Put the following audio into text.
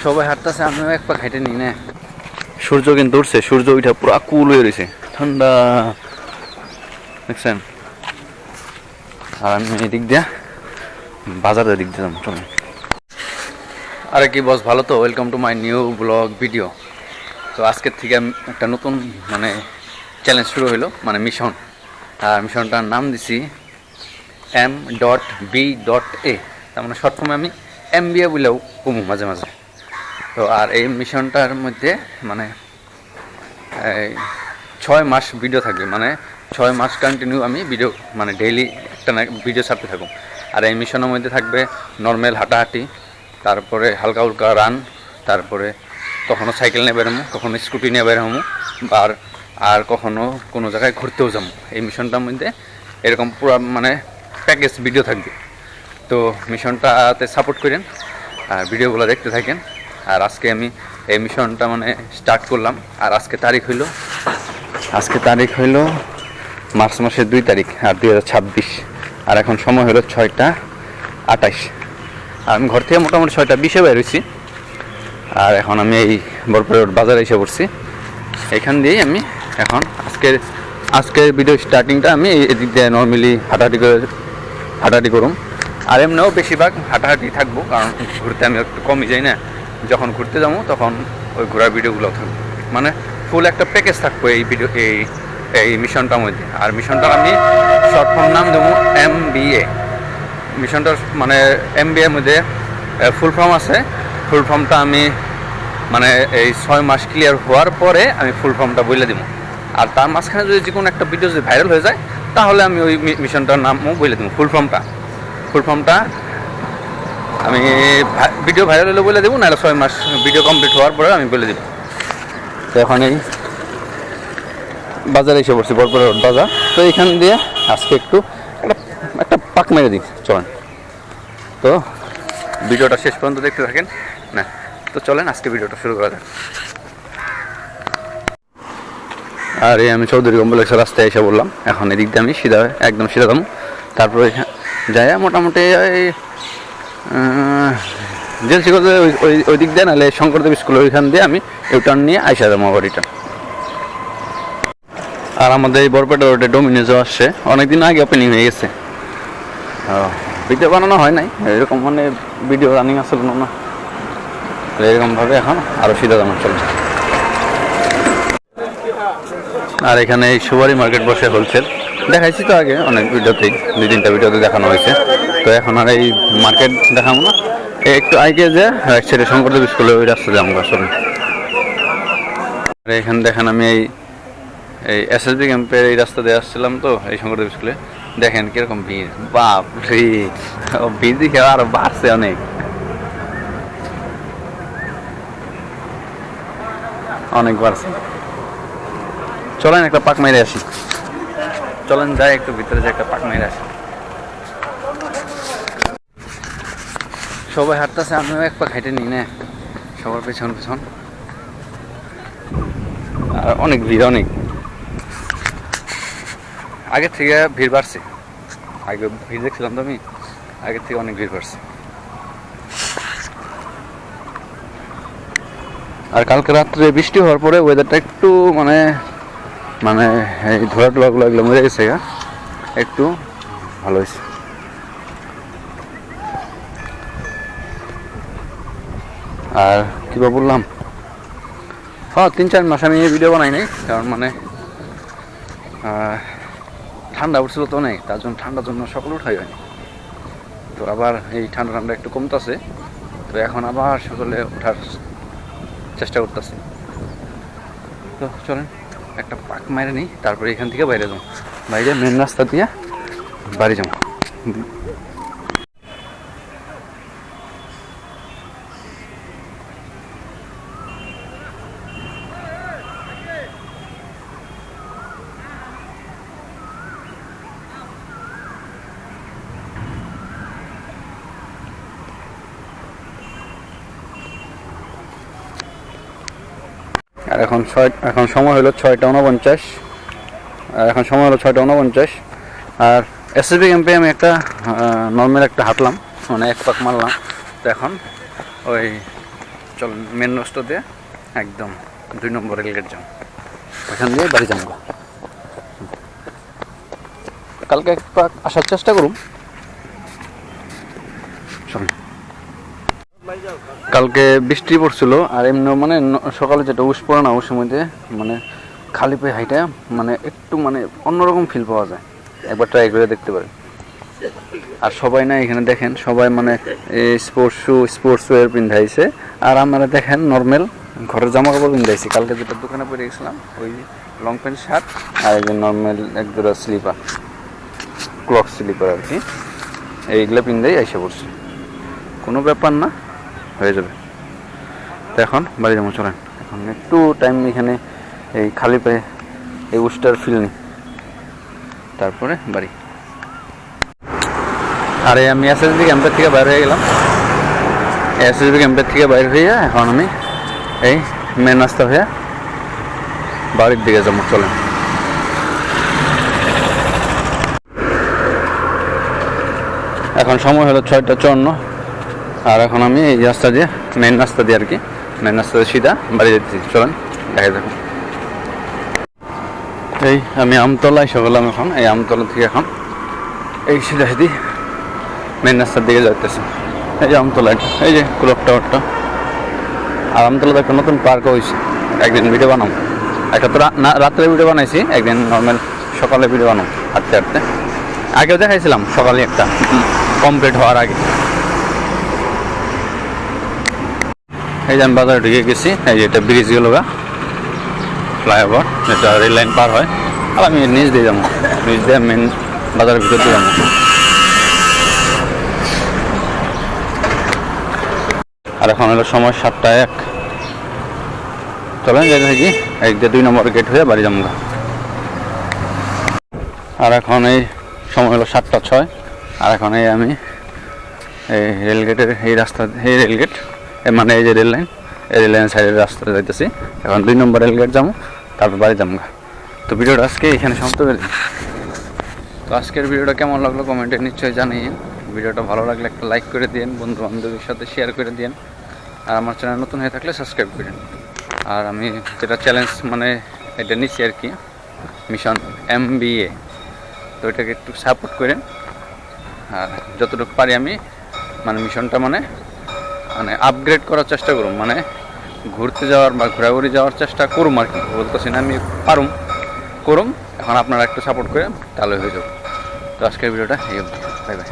সবাই হাঁটতেছে, আমিও এক পা হেঁটে নিই না। সূর্য কিন্তু উঠছে, সূর্য উঠা পুরো কুল হয়ে রয়েছে, ঠান্ডা দেখছেন। আর আমি এদিক দিয়া বাজারের দিক দিলাম। চলুন। আরে কি বস, ভালো তো? Welcome to my new blog video. তো আজকের থেকে একটা নতুন মানে চ্যালেঞ্জ শুরু হলো, মানে মিশন। আর মিশনটার নাম দিছি M.B.A। তার মানে শর্ট ফর্মে আমি MBA বলেও কমু মাঝে মাঝে। তো আর এই মিশনটার মধ্যে মানে 6 মাস ভিডিও থাকবে, মানে 6 মাস কন্টিনিউ আমি ভিডিও মানে ডেইলি একটা না ভিডিও ছাড়তে থাকুন। আর এই মিশনের মধ্যে থাকবে নর্মাল হাঁটাহাঁটি, তারপরে হালকা হালকা রান, তারপরে কখনো সাইকেল নিয়ে বেরোমো, কখনো স্কুটি নিয়ে বেরোমো, আর কখনো কোনো জায়গায় ঘুরতেও যাবো। এই মিশনটার মধ্যে এরকম পুরো মানে প্যাকেজ ভিডিও থাকবে। তো মিশনটাতে সাপোর্ট করেন আর ভিডিওগুলো দেখতে থাকেন। আর আজকে আমি এই মিশনটা মানে স্টার্ট করলাম। আর আজকে তারিখ হইল মার্চ মাসের 2 তারিখ আর 2026। আর এখন সময় হলো 6টা 28। আর আমি ঘর থেকে মোটামুটি 6টা 20-এ বের হয়েছি। আর এখন আমি এই বরপুর বাজারে এসে পড়ছি। এখান দিয়েই আমি এখন আজকের ভিডিও স্টার্টিংটা আমি এদিক দিয়ে নর্মালি হাঁটাহাঁটি করুম। আর এমনিও বেশিরভাগ হাঁটাহাঁটি থাকবো, কারণ ঘুরতে আমি একটু কমই যাই না। যখন ঘুরতে যাবো তখন ওই ঘোরার ভিডিওগুলো থাকবে, মানে ফুল একটা প্যাকেজ থাকবো এই মিশনটার মধ্যে। আর মিশনটার আমি শর্ট ফর্ম নাম দেবো MBA। মিশনটার মানে MBA মধ্যে ফুল ফর্ম আছে। ফুল ফর্মটা আমি মানে এই 6 মাস ক্লিয়ার হওয়ার পরে আমি ফুল ফর্মটা বলে দেবো। আর তার মাঝখানে যদি যে কোনো একটা ভিডিও যদি ভাইরাল হয়ে যায়, তাহলে আমি ওই মিশনটার নামও বলে দেবো। ফুল ফর্মটা আমি ভিডিও ভাইরাল হলে বলে দেবো, নাহলে 6 মাস ভিডিও কমপ্লিট হওয়ার পরে আমি বলে দেবো। তো এখন এই বাজারে এসে পড়ছি, বরপুর বাজার। তো এখান দিয়ে আজকে একটু একটা পাক মেরে দিই, চলেন। তো ভিডিওটা শেষ পর্যন্ত দেখতে থাকেন না। তো চলেন আজকে ভিডিওটা শুরু করা যাক। আর এই আমি চৌধুরী কমপ্লেক্সের রাস্তায় এসে বললাম। এখন এদিক দিয়ে আমি একদম সিধা দাম। তারপরে যাই মোটামুটি জেলসি করতে ওই দিক দিয়ে, নাহলে শঙ্করদেব স্কুলের ওইখান দিয়ে আমি ইউটার্ন নিয়ে আইসা যাবো আবার রিটার্ন। আর আমাদের এই বরপেটা রোডে ডোমিনোজও আসছে, অনেকদিন আগে ওপেনিং হয়ে গেছে। ভিডিও বানানো হয় নাই, এরকম মানে ভিডিও রানিং আসল না, এরকমভাবে এখন আরও সিধা দাম চলছে। আর এখানে এই সুবারি মার্কেট বসে হোলসেল দেখাইছি তো আগে অনেক ভিডিওতেই, 2-3টা ভিডিওতে দেখানো হয়েছে। তো এখন আর এই মার্কেট দেখাবো না, একটু আগে যে রাইট সাইডে শঙ্করদেব স্কুলে ওই রাস্তা দিয়ে আমরা চলুন। আর এখানে দেখেন আমি এই SSB ক্যাম্পের এই রাস্তা দিয়ে আসছিলাম। তো এই শঙ্করদেব স্কুলে দেখেন কিরকম ভিড়, বাপ রে, ভিড় দিকে আরো বাড়ছে অনেক বাড়ছে। চলেন একটা পাক মেরে আসি, চলেন যাই একটু ভিতরে যে একটা পাক মেরে আসি। সবাই হাঁটতেছে, আমিও এক পাক হেঁটে নিই না, সবার পেছন। আর অনেক ভিড়, আগের থেকে ভিড় বাড়ছে। আগে ভিড় দেখছিলাম তো আমি, আগের থেকে অনেক ভিড় বাড়ছে। আর কালকে রাত্রে বৃষ্টি হওয়ার পরে ওয়েদারটা একটু মানে এই ধোলাগুলো এগুলো মরে গেছে, একটু ভালো হয়েছে। আর কী বললাম, 3-4 মাস আমি এই ভিডিও বানাই নাই, কারণ মানে ঠান্ডা উঠছিল তো অনেক, তার জন্য ঠান্ডার জন্য সকালে উঠাই হয়নি। তো আবার এই ঠান্ডা একটু কমতেছে, তো এখন আবার সকালে ওঠার চেষ্টা করতেছি। তো চলেন একটা পাক মেরে নিই, তারপরে এখান থেকে বাইরে যাবো, বাইরে মেন রাস্তা দিয়ে বাড়ি যাবো। আর এখন সময় হলো 6টা 49। আর SSB ক্যাম্পে আমি একটা নর্মাল একটা হাঁটলাম, মানে এক পাক মারলাম। তো এখন ওই চল মেন রাস্তা দিয়ে একদম 2 নম্বর রেলগেট যাম, ওখান দিয়ে বাড়ি যাবো। কালকে একবার আসার চেষ্টা করুন। কালকে বৃষ্টি পড়ছিল, আর এমনি মানে সকালে যেটা উস পড়ে না, ওই মধ্যে মানে খালি পায়ে হাইটা মানে একটু মানে অন্যরকম ফিল পাওয়া যায়, একবার ট্রাই করে দেখতে পারেন। আর সবাই না এখানে দেখেন সবাই মানে স্পোর্টস ওয়্যার পিন্ধাইছে, আর আমরা দেখেন নর্মাল ঘরের জামা কাপড় পিন্ধাইছি। কালকে যেটা দোকানে পরে গেছিলাম ওই লং প্যান্ট শার্ট আর এই যে নর্মাল এক জোড়া স্লিপার, ক্লক স্লিপার আর কি, এইগুলো পিন্ধাই এসে পড়ছি। কোনো ব্যাপার না, হয়ে যাবে। তো এখন বাড়ি যাবো, চলেন। এখন একটু টাইম এখানে এই খালি পায়ে এই উস্টার ফিল নিই, তারপরে বাড়ি। আরে আমি এসএসবি ক্যাম্পের থেকে বাইরে হয়ে গেলাম। এসএসবি ক্যাম্পের থেকে বাইরে হয়ে এখন আমি এই মেন রাস্তা হয়ে বাড়ির দিকে যাবো, চলেন। এখন সময় হলো 6:54, আর এখন আমি এই রাস্তা দিয়ে মেন রাস্তা দিয়ে আর কি মেন রাস্তা দিয়ে সিধা বাড়ি যেতেছি, চলেন দেখা যাবে। এই আমি আমতলা এসে গেলাম। এখন এই আমতলা থেকে এখন এই সিধা সিধি মেন রাস্তার দিকে যাইতেছে। এই যে আমতলা, এই যে ক্লক টাওয়ারটা, আর আমতলাতে একটা নতুন পার্কও হয়েছে। একদিন ভিডিও বানাও, একটা তো রাত্রে ভিডিও বানাইছি, একদিন নর্মাল সকালে ভিডিও বানাও হাঁটতে হাঁটতে। আগেও দেখাইছিলাম সকালে একটা কমপ্লিট হওয়ার আগে। এই যে আমি বাজারে ঢুকে গেছি, এই যে এটা ব্রিজ গেল গা, ফ্লাইওভার, যেটা রেল লাইন পার হয়। আর আমি নিচ দিয়ে যাবো, নিচ দিয়ে মেন বাজারের ভিতর দিয়ে যাবো। আর এখন হলো সময় 7:01, চলেন যেতে থাকি। এই যে 2 নম্বর গেট হয়ে বাড়ি যাবো। আর এখন এই সময় হলো 7:06, আর এখন এই আমি এই রেলগেটের এই রাস্তা, এই রেলগেট মানে এই যে রেল লাইন, এই রেল লাইনের সাইডের রাস্তাতে যাইতেছি। এখন 2 নম্বর রেলগেট যাবো, তারপর বাড়ি যাবো। তো ভিডিওটা আজকে এখানে সমাপ্ত করে দিই। তো আজকের ভিডিওটা কেমন লাগলো কমেন্টে নিশ্চয়ই জানিয়ে। ভিডিওটা ভালো লাগলে একটা লাইক করে দিন, বন্ধু বান্ধবের সাথে শেয়ার করে দিন, আর আমার চ্যানেল নতুন হয়ে থাকলে সাবস্ক্রাইব করেন। আর আমি যেটা চ্যালেঞ্জ মানে এটা নিচ্ছি আর কি, মিশন MBA, তো এটাকে একটু সাপোর্ট করেন। আর যতটুকু পারি আমি মানে মিশনটা মানে আপগ্রেড করার চেষ্টা করুন, মানে ঘুরতে যাওয়ার বা ঘোরাঘুরি যাওয়ার চেষ্টা করুম আর কি, বলতেছি না আমি পারুম, করুম। এখন আপনারা একটু সাপোর্ট করেন, তাহলে হয়ে যাবে। তো আজকের ভিডিওটা এই অবধি, বাই বাই।